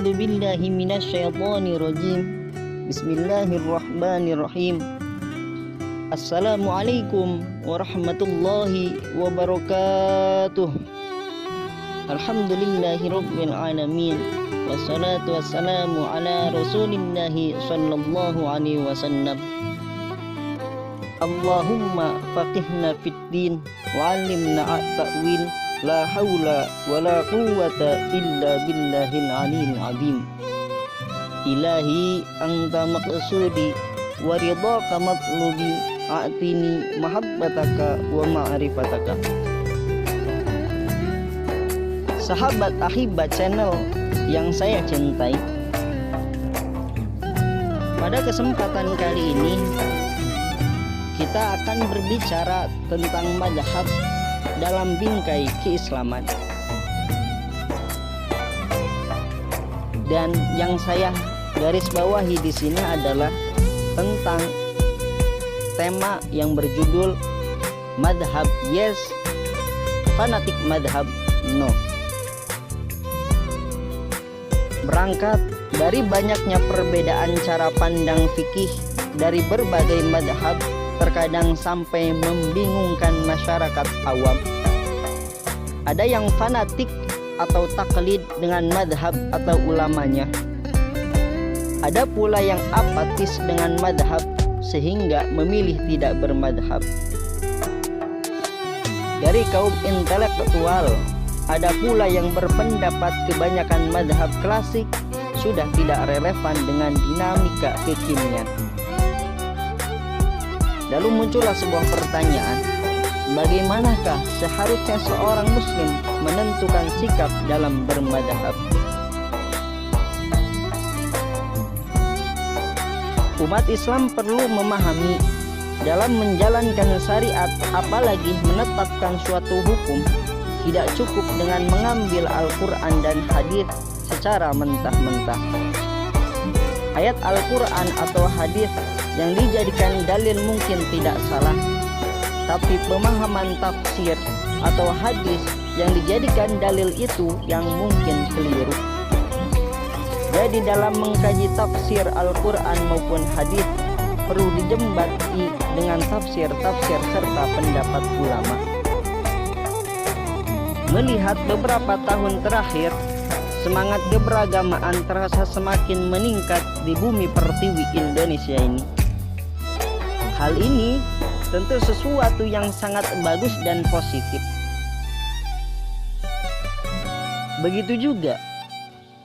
A'udzu billahi minasyaitonir rajim. Bismillahirrahmanirrahim. Assalamualaikum warahmatullahi wabarakatuh. Alhamdulillahirabbil alamin. Wassalatu wassalamu ala Rasulillahi sallallahu alaihi wasallam. Allahumma faqihna fid din wa 'allimna at-ta'wil. La haula wa la quwwata illa billahil aliyil azim. Ilahi anta maqsudi wa ridhaka matlubi, a'tini mahabbataka wa ma'rifataka. Sahabat Ahibat channel yang saya cintai, pada kesempatan kali ini kita akan berbicara tentang madhab dalam bingkai keislaman. Dan yang saya garis bawahi di sini adalah tentang tema yang berjudul madhab yes, fanatik madhab no. Berangkat dari banyaknya perbedaan cara pandang fikih dari berbagai madhab, terkadang sampai membingungkan masyarakat awam. Ada yang fanatik atau taklid dengan madhab atau ulamanya. Ada pula yang apatis dengan madhab sehingga memilih tidak bermadhab. Dari kaum intelektual, ada pula yang berpendapat kebanyakan madhab klasik sudah tidak relevan dengan dinamika kekinian. Lalu muncullah sebuah pertanyaan, bagaimanakah seharusnya seorang muslim menentukan sikap dalam bermadhab? Umat Islam perlu memahami, dalam menjalankan syariat apalagi menetapkan suatu hukum, tidak cukup dengan mengambil Al-Quran dan hadis secara mentah-mentah. Ayat Al-Quran atau hadis yang dijadikan dalil mungkin tidak salah, tapi pemahaman tafsir atau hadis yang dijadikan dalil itu yang mungkin keliru. Jadi dalam mengkaji tafsir Al-Quran maupun hadis perlu dijembati dengan tafsir-tafsir serta pendapat ulama. Melihat beberapa tahun terakhir, semangat keberagamaan terasa semakin meningkat di bumi pertiwi Indonesia ini. Hal ini tentu sesuatu yang sangat bagus dan positif. Begitu juga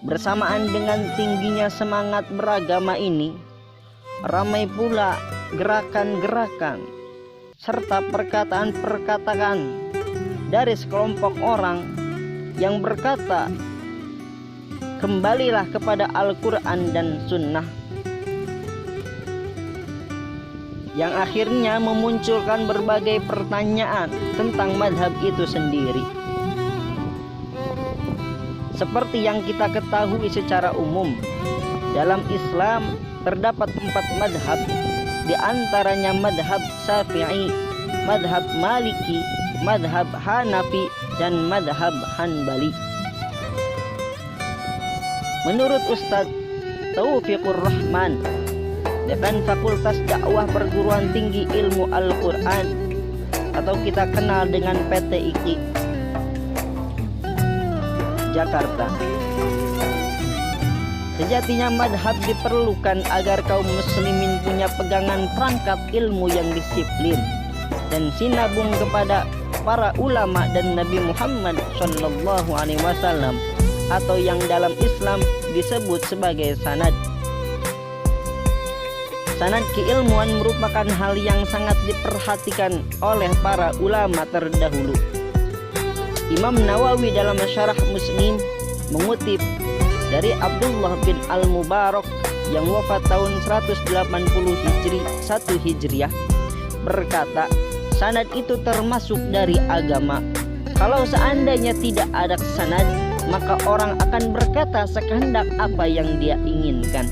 bersamaan dengan tingginya semangat beragama ini, ramai pula gerakan-gerakan serta perkataan-perkataan dari sekelompok orang yang berkata, kembalilah kepada Al-Quran dan Sunnah, yang akhirnya memunculkan berbagai pertanyaan tentang madhab itu sendiri. Seperti yang kita ketahui secara umum, dalam Islam terdapat 4 madhab, di antaranya madhab Syafi'i, madhab Maliki, madhab Hanafi, dan madhab Hanbali. Menurut Ustadz Taufikur Rahman, Dekan Fakultas Dakwah Perguruan Tinggi Ilmu Al-Quran atau kita kenal dengan PTIQ Jakarta, sejatinya madhab diperlukan agar kaum muslimin punya pegangan perangkat ilmu yang disiplin dan sinabung kepada para ulama dan Nabi Muhammad SAW, atau yang dalam Islam disebut sebagai sanad. Sanad keilmuan merupakan hal yang sangat diperhatikan oleh para ulama terdahulu. Imam Nawawi dalam Syarah Muslim mengutip dari Abdullah bin Al-Mubarak yang wafat tahun 180 Hijriah berkata, sanad itu termasuk dari agama. Kalau seandainya tidak ada sanad, maka orang akan berkata sekehendak apa yang dia inginkan.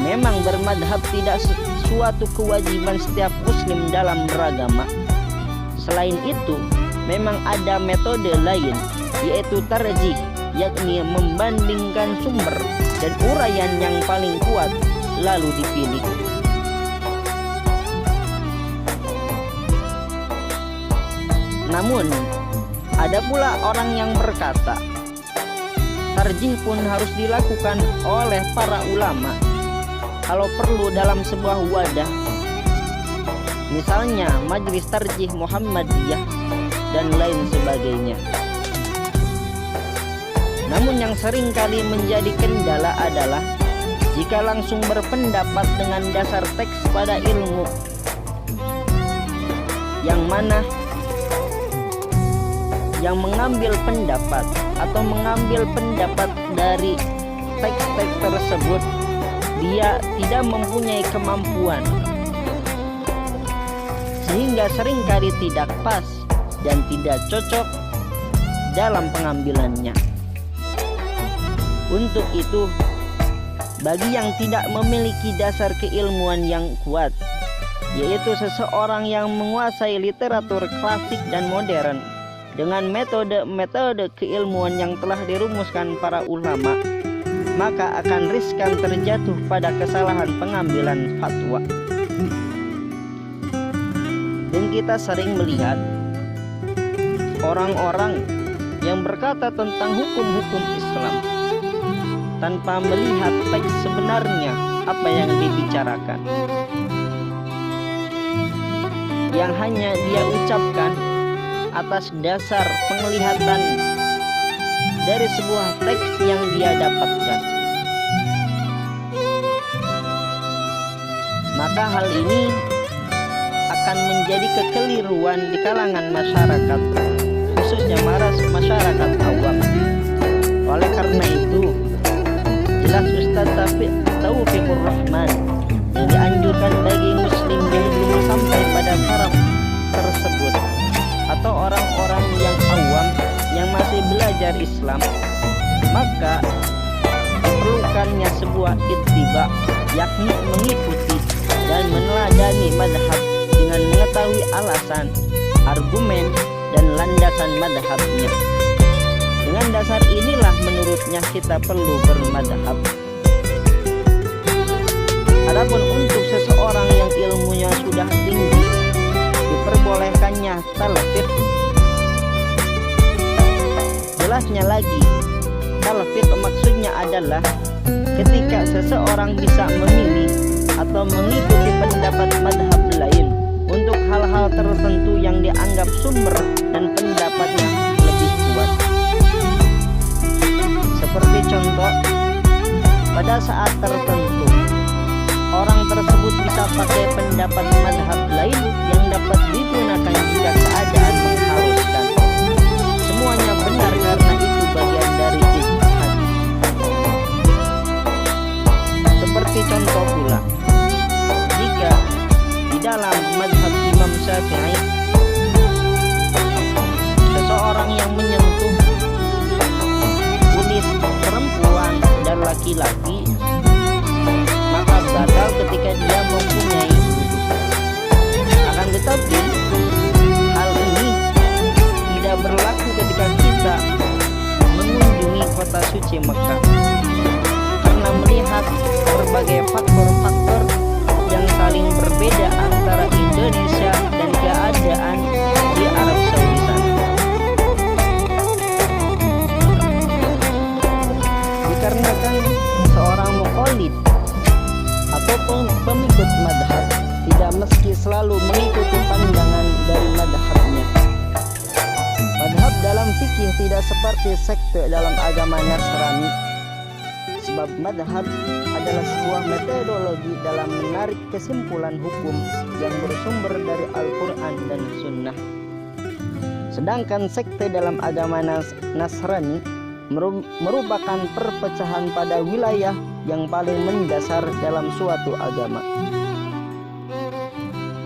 Memang bermadhab tidak suatu kewajiban setiap muslim dalam beragama. Selain itu, memang ada metode lain, yaitu tarjih yakni membandingkan sumber dan uraian yang paling kuat lalu dipilih. Namun ada pula orang yang berkata, tarjih pun harus dilakukan oleh para ulama kalau perlu dalam sebuah wadah, misalnya Majelis Tarjih Muhammadiyah dan lain sebagainya. Namun yang sering kali menjadi kendala adalah jika langsung berpendapat dengan dasar teks pada ilmu, yang mana yang mengambil pendapat atau mengambil pendapat dari teks-teks tersebut dia tidak mempunyai kemampuan, sehingga seringkali tidak pas dan tidak cocok dalam pengambilannya. Untuk itu, bagi yang tidak memiliki dasar keilmuan yang kuat, yaitu seseorang yang menguasai literatur klasik dan modern dengan metode-metode keilmuan yang telah dirumuskan para ulama, maka akan riskan terjatuh pada kesalahan pengambilan fatwa. Dan kita sering melihat orang-orang yang berkata tentang hukum-hukum Islam tanpa melihat teks sebenarnya apa yang dibicarakan, yang hanya dia ucapkan atas dasar penglihatan dari sebuah teks yang dia dapatkan. Maka hal ini akan menjadi kekeliruan di kalangan masyarakat, khususnya masyarakat awam. Oleh karena itu, jelas Ustaz Taufikur Rahman yang dianjurkan bagi muslim yang belum sampai pada taraf tersebut atau orang-orang yang awam yang masih belajar Islam, maka diperlukannya sebuah ittiba, yakni mengikuti dan meneladani madhab dengan mengetahui alasan, argumen, dan landasan madhabnya. Dengan dasar inilah menurutnya kita perlu bermadhab. Adapun untuk seseorang yang ilmunya sudah tinggi, diperbolehkannya talfiq. Jelasnya lagi, talfiq maksudnya adalah ketika seseorang bisa memilih atau mengikuti pendapat madhab lain untuk hal-hal tertentu yang dianggap sumber dan pendapatnya lebih kuat. Seperti contoh, pada saat tertentu orang tersebut bisa pakai pendapat madhab lain yang dapat digunakan jika keadaan mengharuskan. Semuanya benar karena itu bagian dari ijtihad. Seperti contoh pula, jika di dalam madhab Imam Syafi'i seseorang yang menyentuh kulit perempuan dan laki-laki, maka batal ketika dia mempunyai wudhu. Akan tetapi hal ini tidak berlaku ketika kita mengunjungi kota suci Mekah, karena melihat berbagai faktor-faktor yang saling berbeda antara Indonesia dan keadaan di Arab Saudi sana. Dikarenakan seorang muqallid ataupun pengikut madhab tidak mesti selalu mengikuti pandangan dari madhabnya. Madhab dalam fikih tidak seperti sekte dalam agama Nasrani, sebab madhab adalah sebuah metodologi dalam menarik kesimpulan hukum yang bersumber dari Al-Quran dan Sunnah. Sedangkan sekte dalam agama Nasrani merupakan perpecahan pada wilayah yang paling mendasar dalam suatu agama.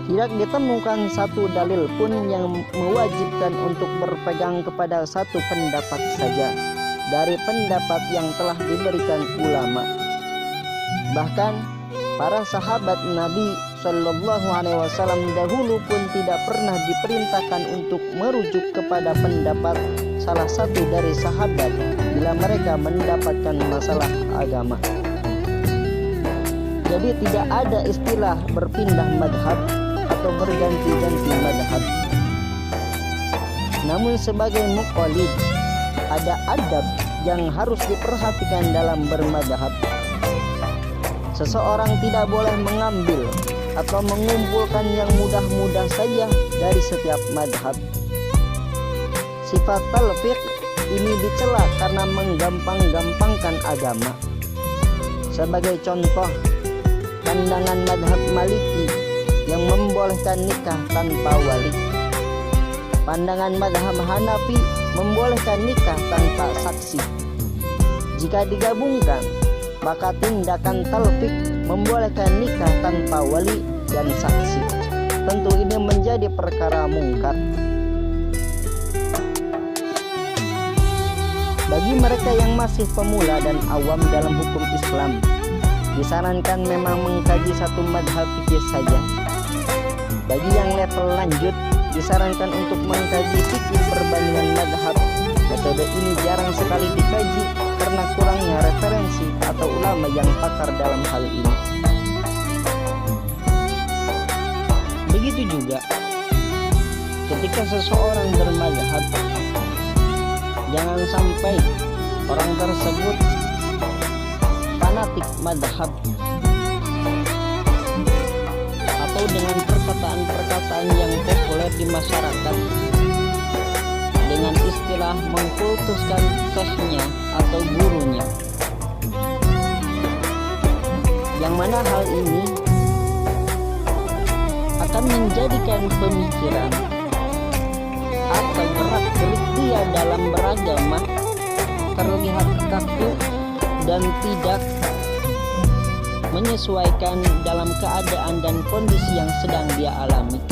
Tidak ditemukan satu dalil pun yang mewajibkan untuk berpegang kepada satu pendapat saja dari pendapat yang telah diberikan ulama. Bahkan para sahabat Nabi Shallallahu Alaihi Wasallam dahulu pun tidak pernah diperintahkan untuk merujuk kepada pendapat salah satu dari sahabat bila mereka mendapatkan masalah agama. Jadi tidak ada istilah berpindah madhab atau berganti-ganti madhab. Namun sebagai muqallid, ada adab yang harus diperhatikan dalam bermadhab. Seseorang tidak boleh mengambil atau mengumpulkan yang mudah-mudah saja dari setiap madhab. Sifat talfiq ini dicela karena menggampang-gampangkan agama. Sebagai contoh, pandangan madhab Maliki yang membolehkan nikah tanpa wali. Pandangan madhab Hanafi membolehkan nikah tanpa saksi. Jika digabungkan, maka tindakan talfiq membolehkan nikah tanpa wali dan saksi. Tentu ini menjadi perkara mungkar. Bagi mereka yang masih pemula dan awam dalam hukum Islam, disarankan memang mengkaji satu madhab fikih saja. Bagi yang level lanjut, disarankan untuk mengkaji fikih perbandingan madhab. Metode ini jarang sekali dikaji karena kurangnya referensi atau ulama yang pakar dalam hal ini. Begitu juga ketika seseorang bermadhab, jangan sampai orang tersebut fanatik madhab atau dengan perkataan-perkataan yang populer di masyarakat dengan istilah mengkultuskan syekhnya atau gurunya, yang mana hal ini akan menjadikan pemikiran atau gerak-gerik dia dalam beragama terlihat kaku dan tidak menyesuaikan dalam keadaan dan kondisi yang sedang dia alami.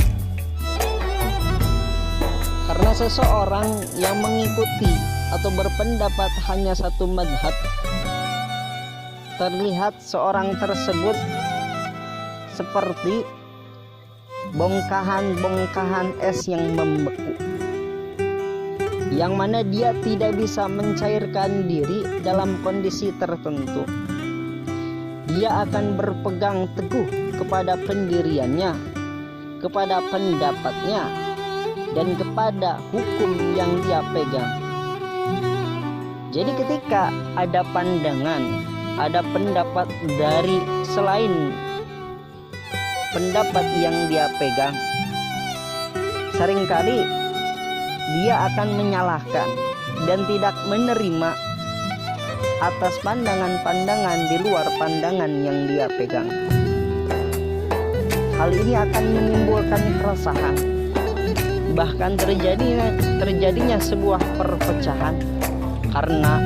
Karena seseorang yang mengikuti atau berpendapat hanya satu madhab, terlihat seorang tersebut seperti bongkahan-bongkahan es yang membeku, yang mana dia tidak bisa mencairkan diri dalam kondisi tertentu. Dia akan berpegang teguh kepada pendiriannya, kepada pendapatnya, dan kepada hukum yang dia pegang. Jadi ketika ada pandangan, ada pendapat dari selain pendapat yang dia pegang, seringkali dia akan menyalahkan dan tidak menerima atas pandangan-pandangan di luar pandangan yang dia pegang. Hal ini akan menimbulkan keresahan, bahkan terjadinya sebuah perpecahan karena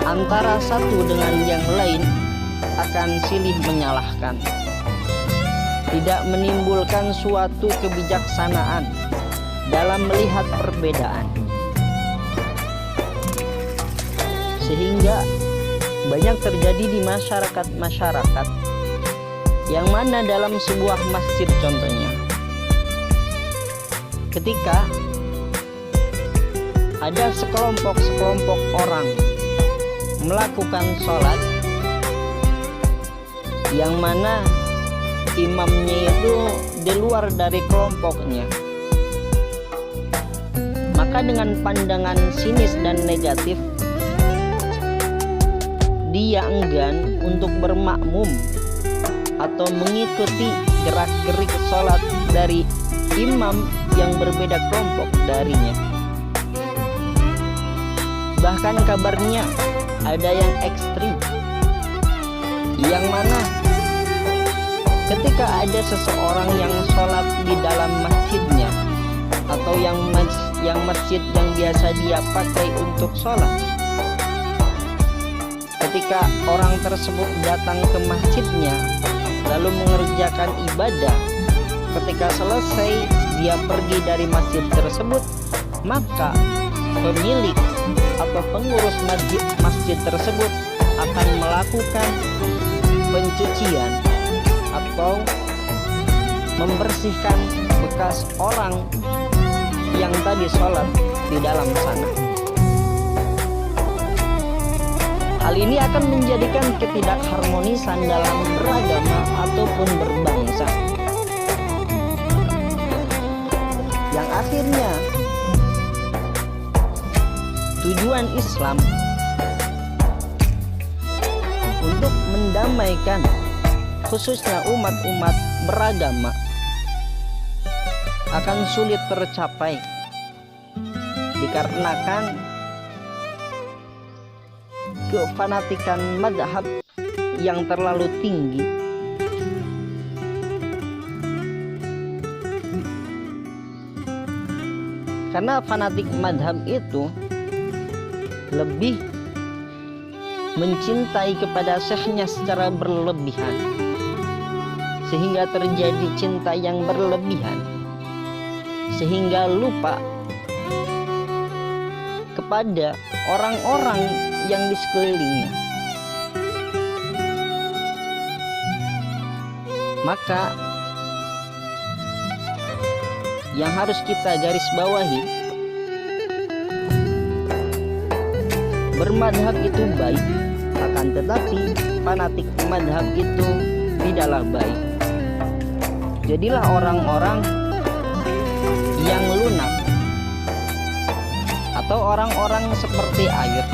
antara satu dengan yang lain akan silih menyalahkan, tidak menimbulkan suatu kebijaksanaan dalam melihat perbedaan, sehingga banyak terjadi di masyarakat yang mana dalam sebuah masjid contohnya, ketika ada sekelompok orang melakukan sholat yang mana imamnya itu di luar dari kelompoknya, maka dengan pandangan sinis dan negatif dia enggan untuk bermakmum atau mengikuti gerak-gerik sholat dari imam yang berbeda kelompok darinya. Bahkan kabarnya ada yang ekstrim, yang mana ketika ada seseorang yang sholat di dalam masjidnya atau yang masjid yang biasa dia pakai untuk sholat, ketika orang tersebut datang ke masjidnya lalu mengerjakan ibadah, ketika selesai dia pergi dari masjid tersebut, maka pemilik atau pengurus masjid tersebut akan melakukan pencucian atau membersihkan bekas orang yang tadi sholat di dalam sana. Hal ini akan menjadikan ketidakharmonisan dalam beragama ataupun berbangsa, yang akhirnya tujuan Islam untuk mendamaikan khususnya umat-umat beragama akan sulit tercapai dikarenakan kefanatikan madhab yang terlalu tinggi. Karena fanatik madhab itu lebih mencintai kepada syekhnya secara berlebihan, sehingga terjadi cinta yang berlebihan, sehingga lupa kepada orang-orang yang di sekelilingnya. Maka yang harus kita garis bawahi, bermadhab itu baik, akan tetapi fanatik madhab itu tidaklah baik. Jadilah orang-orang yang lunak atau orang-orang seperti air.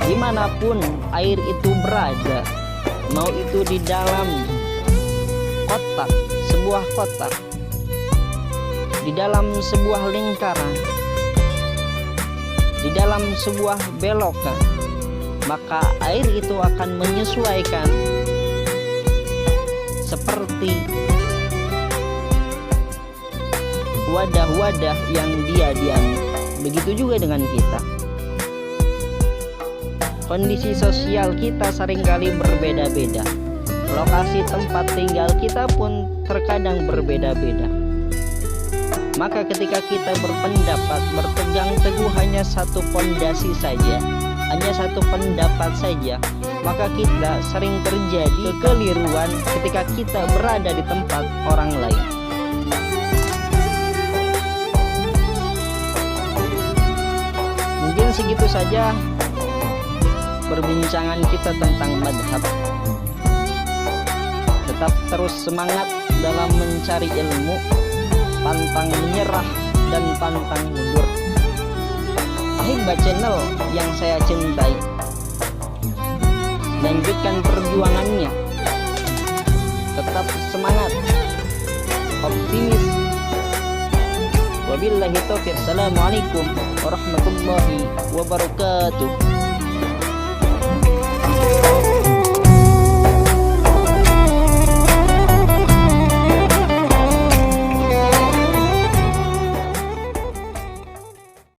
Dimanapun air itu berada, mau itu di dalam kotak, sebuah kotak, di dalam sebuah lingkaran, di dalam sebuah belokan, maka air itu akan menyesuaikan seperti wadah-wadah yang dia diambil. Begitu juga dengan kita. Kondisi sosial kita seringkali berbeda-beda. Lokasi tempat tinggal kita pun terkadang berbeda-beda. Maka ketika kita berpendapat, berpegang teguh hanya satu pondasi saja, hanya satu pendapat saja, maka kita sering terjadi kekeliruan ketika kita berada di tempat orang lain. Mungkin segitu saja perbincangan kita tentang madhab. Tetap terus semangat dalam mencari ilmu, pantang menyerah dan pantang mundur. Ahibba channel yang saya cintai, lanjutkan perjuangannya, tetap semangat, optimis. Wabillahi taufiq. Assalamualaikum warahmatullahi wabarakatuh.